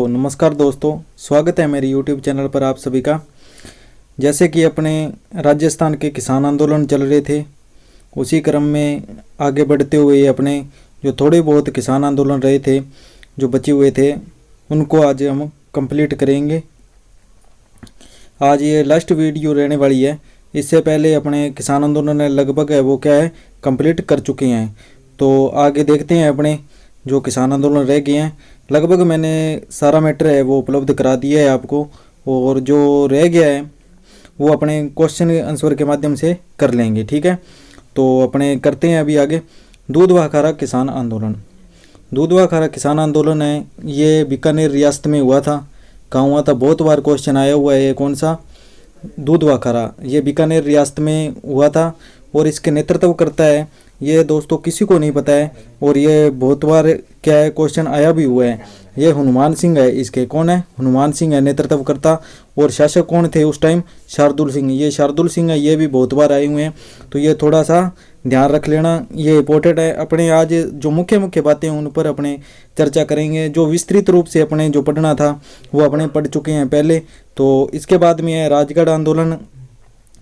नमस्कार दोस्तों, स्वागत है मेरे YouTube चैनल पर आप सभी का। जैसे कि अपने राजस्थान के किसान आंदोलन चल रहे थे, उसी क्रम में आगे बढ़ते हुए अपने जो थोड़े बहुत किसान आंदोलन रहे थे, जो बचे हुए थे, उनको आज हम कंप्लीट करेंगे। आज ये लास्ट वीडियो रहने वाली है। इससे पहले अपने किसान आंदोलन लगभग है वो क्या है कंप्लीट कर चुके हैं। तो आगे देखते हैं अपने जो किसान आंदोलन रह गए हैं। लगभग मैंने सारा मैटर है वो उपलब्ध करा दिया है आपको, और जो रह गया है वो अपने क्वेश्चन आंसर के माध्यम से कर लेंगे। ठीक है, तो अपने करते हैं अभी आगे। दूध व खारा किसान आंदोलन। दूध व खारा किसान आंदोलन है, ये बीकानेर रियासत में हुआ था। कहाँ हुआ था? बहुत बार क्वेश्चन आया हुआ है। ये कौन सा? दूध व खारा, ये बीकानेर रियासत में हुआ था। और इसके नेतृत्व करता है, ये दोस्तों किसी को नहीं पता है, और ये बहुत बार क्या है क्वेश्चन आया भी हुआ है। ये हनुमान सिंह है। इसके कौन है? हनुमान सिंह है नेतृत्व करता। और शासक कौन थे उस टाइम? शार्दुल सिंह। ये शार्दुल सिंह है, ये भी बहुत बार आए हुए हैं, तो ये थोड़ा सा ध्यान रख लेना, ये इम्पोर्टेंट है। अपने आज जो मुख्य मुख्य बातें हैं उन पर अपने चर्चा करेंगे। जो विस्तृत रूप से अपने जो पढ़ना था वो अपने पढ़ चुके हैं पहले। तो इसके बाद में है राजगढ़ आंदोलन।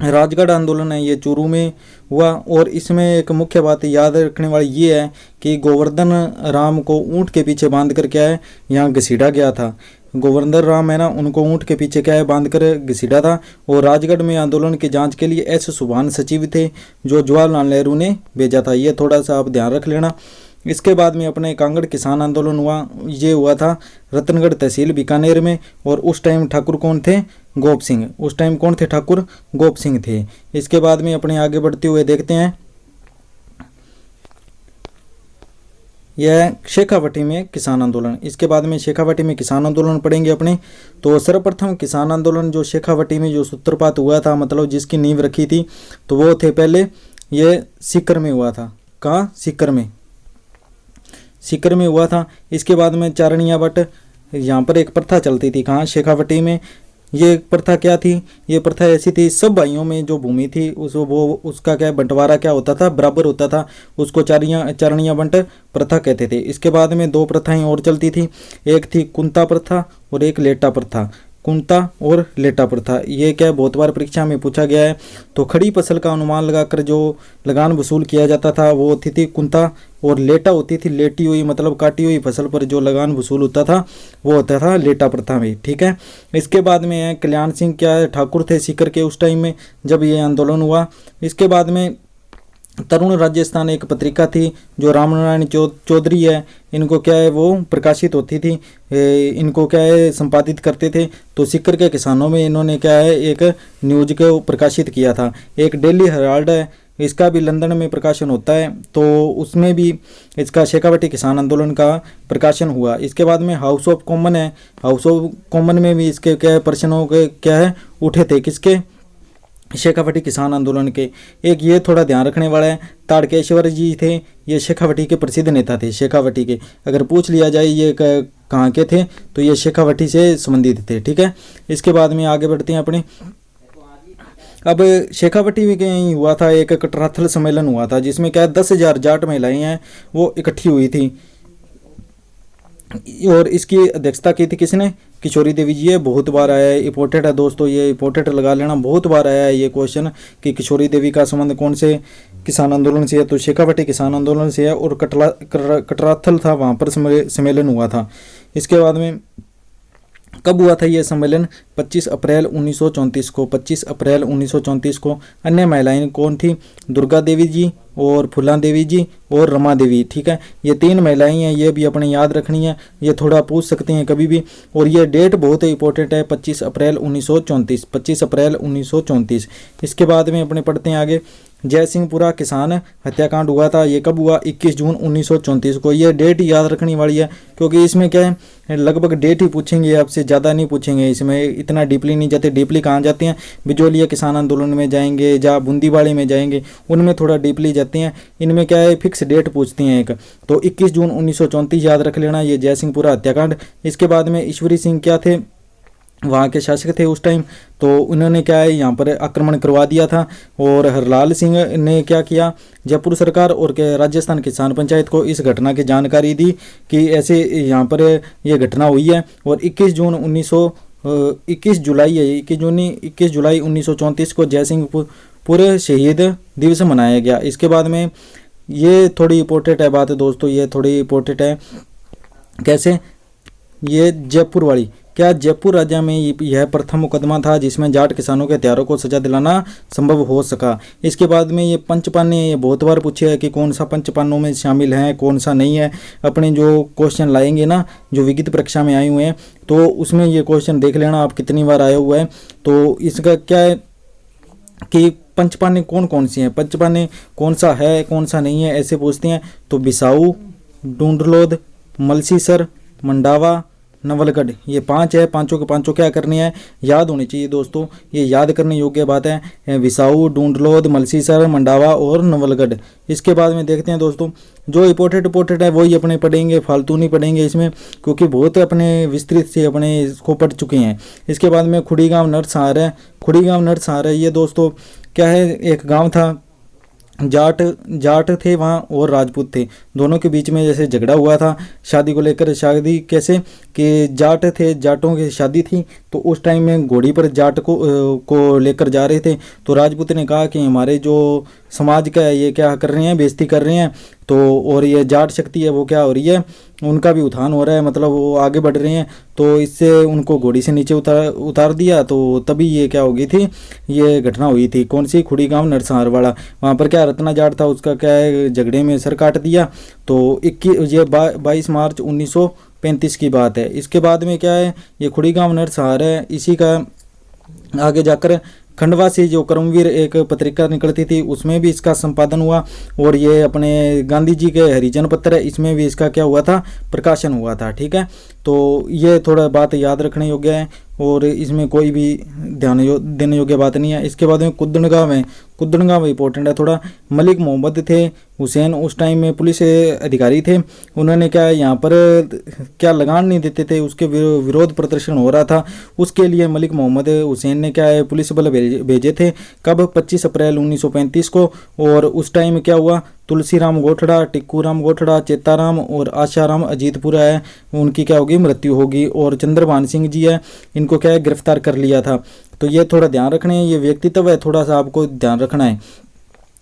राजगढ़ आंदोलन है, ये चूरू में हुआ। और इसमें एक मुख्य बात याद रखने वाली ये है कि गोवर्धन राम को ऊँट के पीछे बांध कर क्या है यहाँ घसीटा गया था। गोवर्धन राम है ना, उनको ऊँट के पीछे क्या है बांध कर घसीटा था। और राजगढ़ में आंदोलन की जांच के लिए एस सुभान सचिव थे, जो जवाहरलाल नेहरू ने भेजा था। ये थोड़ा सा आप ध्यान रख लेना। इसके बाद में अपने कांगड़ किसान आंदोलन हुआ। ये हुआ था रतनगढ़ तहसील बीकानेर में। और उस टाइम ठाकुर कौन थे? गोप सिंह। उस टाइम कौन थे? ठाकुर गोप सिंह थे। इसके बाद में अपने आगे बढ़ते हुए देखते हैं, यह शेखावटी में किसान आंदोलन। इसके बाद में शेखावटी में किसान आंदोलन पढ़ेंगे अपने। तो सर्वप्रथम किसान आंदोलन जो शेखावटी में जो सूत्रपात हुआ था, मतलब जिसकी नींव रखी थी, तो वो थे पहले ये सीकर में हुआ था। कहाँ? सीकर में। सीकर में हुआ था। इसके बाद में चारणिया बट, यहाँ पर एक प्रथा चलती थी। कहाँ? शेखावटी में। ये प्रथा क्या थी? ये प्रथा ऐसी थी, सब भाइयों में जो भूमि थी उसका क्या बंटवारा क्या होता था? बराबर होता था। उसको चारणिया बंट प्रथा कहते थे। इसके बाद में दो प्रथाएं और चलती थी। एक थी कुंता प्रथा और एक लेटा प्रथा। कुंता और लेटा प्रथा, ये क्या बहुत बार परीक्षा में पूछा गया है। तो खड़ी फसल का अनुमान लगाकर जो लगान वसूल किया जाता था वो होती थी कुंता, और लेटा होती थी लेटी हुई मतलब काटी हुई फसल पर जो लगान वसूल होता था वो होता था लेटा प्रथा में। ठीक है। इसके बाद में है कल्याण सिंह, क्या ठाकुर थे सीकर के उस टाइम में जब ये आंदोलन हुआ। इसके बाद में तरुण राजस्थान एक पत्रिका थी जो रामनारायण चौधरी है, इनको क्या है वो प्रकाशित होती थी, इनको क्या है संपादित करते थे। तो सीकर के किसानों में इन्होंने क्या है एक न्यूज को प्रकाशित किया था। एक डेली हेराल्ड है, इसका भी लंदन में प्रकाशन होता है, तो उसमें भी इसका शेखावटी किसान आंदोलन का प्रकाशन हुआ। इसके बाद में हाउस ऑफ कॉमन है। हाउस ऑफ कॉमन में भी इसके क्या प्रश्नों के क्या है उठे थे। किसके? शेखावटी किसान आंदोलन के। एक ये थोड़ा ध्यान रखने वाला है, ताड़केश्वर जी थे, ये शेखावटी के प्रसिद्ध नेता थे। शेखावटी के अगर पूछ लिया जाए ये कहाँ के थे, तो ये शेखावटी से संबंधित थे। ठीक है। इसके बाद में आगे बढ़ते हैं अपने। अब शेखावटी में कहीं हुआ था एक कटराथल सम्मेलन हुआ था, जिसमें क्या 10,000 जाट महिलाएं हैं वो इकट्ठी हुई थी। और इसकी अध्यक्षता की थी किसने? किशोरी देवी जी। ये बहुत बार आया है, इंपॉर्टेंट है दोस्तों, ये इंपॉर्टेंट लगा लेना। बहुत बार आया है ये क्वेश्चन कि किशोरी देवी का संबंध कौन से किसान आंदोलन से है, तो शेखावटी किसान आंदोलन से है। और कटराथल था, वहाँ पर सम्मेलन हुआ था। इसके बाद में कब हुआ था ये सम्मेलन? 25 अप्रैल 1934 को। 25 अप्रैल 1934 को। अन्य महिलाएं कौन थी? दुर्गा देवी जी और फुला देवी जी और रमा देवी। ठीक है, ये 3 महिलाएं हैं, ये भी अपने याद रखनी है, ये थोड़ा पूछ सकते हैं कभी भी। और ये डेट बहुत इंपॉर्टेंट है, 25 अप्रैल 1934। 25 अप्रैल 1934। इसके बाद में अपने पढ़ते हैं आगे। जयसिंहपुरा किसान हत्याकांड हुआ था, ये कब हुआ? 21 जून 1934 को। ये डेट याद रखनी वाली है, क्योंकि इसमें क्या है लगभग डेट ही पूछेंगे, आपसे ज़्यादा नहीं पूछेंगे। इसमें इतना डीपली नहीं जाते। डीपली कहाँ जाते हैं? बिजोलिया किसान आंदोलन में जाएंगे, जहाँ बूंदीवाड़ी में जाएंगे, उनमें थोड़ा डीपली जाते हैं। इनमें क्या है फिक्स डेट पूछती हैं एक। तो 21 जून 1934 याद रख लेना, ये जयसिंहपुरा हत्याकांड। इसके बाद में ईश्वरी सिंह क्या थे? वहाँ के शासक थे उस टाइम, तो उन्होंने क्या है यहाँ पर आक्रमण करवा दिया था। और हरलाल सिंह ने क्या किया, जयपुर सरकार और के राजस्थान किसान पंचायत को इस घटना की जानकारी दी कि ऐसे यहाँ पर ये घटना हुई है। और 21 जुलाई 1934 को जयसिंहपुर शहीद दिवस मनाया गया। इसके बाद में ये थोड़ी इंपॉर्टेंट है बात दोस्तों, ये थोड़ी इंपॉर्टेंट है। कैसे, ये जयपुर वाली, क्या जयपुर राज्य में यह प्रथम मुकदमा था जिसमें जाट किसानों के हत्यारों को सजा दिलाना संभव हो सका। इसके बाद में ये पंचपाने, ये बहुत बार पूछे है कि कौन सा पंचपानों में शामिल है कौन सा नहीं है। अपने जो क्वेश्चन लाएंगे ना, जो विगित परीक्षा में आए हुए हैं, तो उसमें ये क्वेश्चन देख लेना आप कितनी बार आया हुआ है। तो इसका क्या है कि पंचपाने कौन कौन सी हैं, पंचपाने कौन सा है कौन सा नहीं है, ऐसे पूछते हैं। तो बिसाऊ, डूंडलोद, मलसीसर, मंडावा, नवलगढ़, ये 5 है। पांचों के पांचों क्या करनी है, याद होनी चाहिए दोस्तों, ये याद करने योग्य बात है। विसाऊ, डूंडलोद, मलसीसर, मंडावा और नवलगढ़। इसके बाद में देखते हैं दोस्तों, जो इंपॉर्टेंट है वही अपने पढ़ेंगे, फालतू नहीं पढ़ेंगे इसमें, क्योंकि बहुत अपने विस्तृत से अपने इसको पढ़ चुके हैं। इसके बाद में खुड़ीगांव नरसंहार है। खुड़ीगांव नरसंहार है, ये दोस्तों क्या है, एक गाँव था, जाट थे वहाँ और राजपूत थे, दोनों के बीच में जैसे झगड़ा हुआ था शादी को लेकर। शादी कैसे कि जाट थे, जाटों की शादी थी, तो उस टाइम में घोड़ी पर जाट को लेकर जा रहे थे। तो राजपूत ने कहा कि हमारे जो समाज का है ये क्या कर रहे हैं, बेइज्जती कर रहे हैं। तो और ये जाट शक्ति है वो क्या हो रही है, उनका भी उत्थान हो रहा है, मतलब वो आगे बढ़ रहे हैं। तो इससे उनको घोड़ी से नीचे उतार दिया। तो तभी ये क्या हो गई थी, ये घटना हुई थी। कौन सी, खुड़ीगांव नरसंहार वाला। वहाँ पर क्या रत्ना जाट था, उसका क्या है झगड़े में सर काट दिया। तो 22 मार्च 1935 की बात है। इसके बाद में क्या है, ये खुड़ीगांव नरसंहार है। इसी का आगे जाकर खंडवा से जो कर्मवीर एक पत्रिका निकलती थी उसमें भी इसका संपादन हुआ। और ये अपने गांधी जी के हरिजन पत्र है, इसमें भी इसका क्या हुआ था, प्रकाशन हुआ था। ठीक है, तो ये थोड़ा बात याद रखने योग्य है और इसमें कोई भी ध्यान देने योग्य बात नहीं है। इसके बाद में कुद्दनगांव है। कुद्दनगांव इंपॉर्टेंट है थोड़ा। मलिक मोहम्मद थे हुसैन, उस टाइम में पुलिस अधिकारी थे। उन्होंने क्या यहाँ पर क्या लगान नहीं देते थे, उसके विरोध प्रदर्शन हो रहा था। उसके लिए मलिक मोहम्मद हुसैन ने क्या है पुलिस बल भेजे थे। कब, 25 अप्रैल 1935 को। और उस टाइम क्या हुआ, तुलसीराम गोठड़ा, टिक्कूराम गोठड़ा, चेताराम और आशाराम अजीतपुरा है, उनकी क्या होगी, मृत्यु होगी। और चंद्रभान सिंह जी है, इनको क्या है गिरफ्तार कर लिया था। तो ये थोड़ा ध्यान रखना है, ये व्यक्तित्व है थोड़ा सा आपको ध्यान रखना है।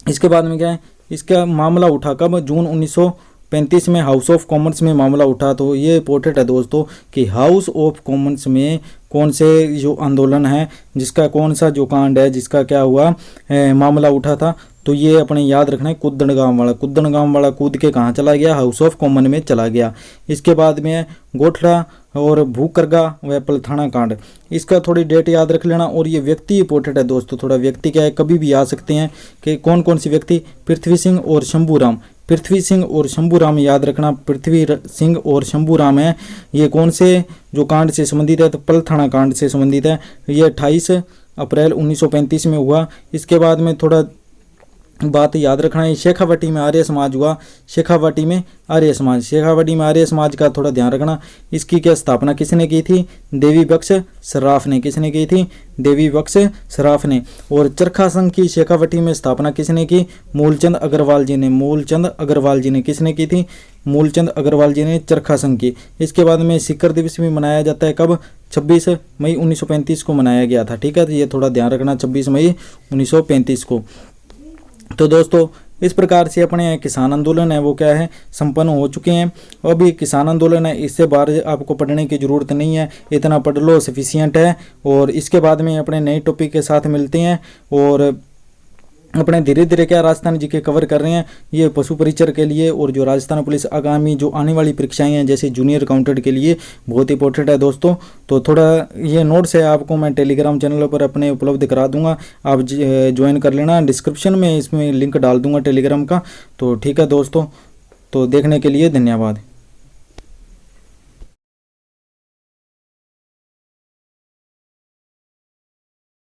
इसके बाद में क्या है, इसका मामला उठा कब, जून 1935 में हाउस ऑफ कॉमन्स में मामला उठा। तो ये इंपॉर्टेंट है दोस्तों कि हाउस ऑफ कॉमन्स में कौन से जो आंदोलन है, जिसका कौन सा जो कांड है, जिसका क्या हुआ मामला उठा था। तो ये अपने याद रखना है, कुद्दनगांव वाला कूद के कहाँ चला गया, हाउस ऑफ कॉमन में चला गया। इसके बाद में गोठड़ा और भूकरगा व पलथाना कांड, इसका थोड़ी डेट याद रख लेना। और ये व्यक्ति इंपॉर्टेंट है दोस्तों, थोड़ा व्यक्ति क्या है कभी भी आ सकते हैं कि कौन कौन सी व्यक्ति, पृथ्वी सिंह और शंभूराम। पृथ्वी सिंह और शंभूराम याद रखना, पृथ्वी सिंह और शंभूराम है, ये कौन से जो कांड से संबंधित है, तो पलथाना कांड से संबंधित है। ये 28 अप्रैल 1935 में हुआ। इसके बाद में थोड़ा बात याद रखना है, शेखावटी में आर्य समाज हुआ। शेखावटी में आर्य समाज का थोड़ा ध्यान रखना। इसकी क्या स्थापना किसने की थी, देवी बख्श सराफ ने। किसने की थी, देवी बख्श सराफ ने। और चरखा संघ की शेखावटी में स्थापना किसने की, मूलचंद अग्रवाल जी ने। किसने की थी, मूलचंद अग्रवाल जी ने चरखा संघ की। इसके बाद में सिक्कर दिवस भी मनाया जाता है कब, 26 मई 1935 को मनाया गया था। ठीक है, तो ये थोड़ा ध्यान रखना, 26 मई 1935 को। तो दोस्तों इस प्रकार से अपने किसान आंदोलन है वो क्या है, संपन्न हो चुके हैं। अभी किसान आंदोलन है, इससे बाहर आपको पढ़ने की ज़रूरत नहीं है, इतना पढ़ लो सफिशिएंट है। और इसके बाद में अपने नए टॉपिक के साथ मिलते हैं और अपने धीरे धीरे क्या राजस्थान जी के कवर कर रहे हैं ये पशु परिचर के लिए। और जो राजस्थान पुलिस आगामी जो आने वाली परीक्षाएं हैं जैसे जूनियर अकाउंटेंट के लिए बहुत इंपॉर्टेंट है दोस्तों। तो थोड़ा ये नोट्स है आपको मैं टेलीग्राम चैनल पर अपने उपलब्ध करा दूंगा, आप ज्वाइन कर लेना। डिस्क्रिप्शन में इसमें लिंक डाल दूंगा टेलीग्राम का। तो ठीक है दोस्तों, तो देखने के लिए धन्यवाद।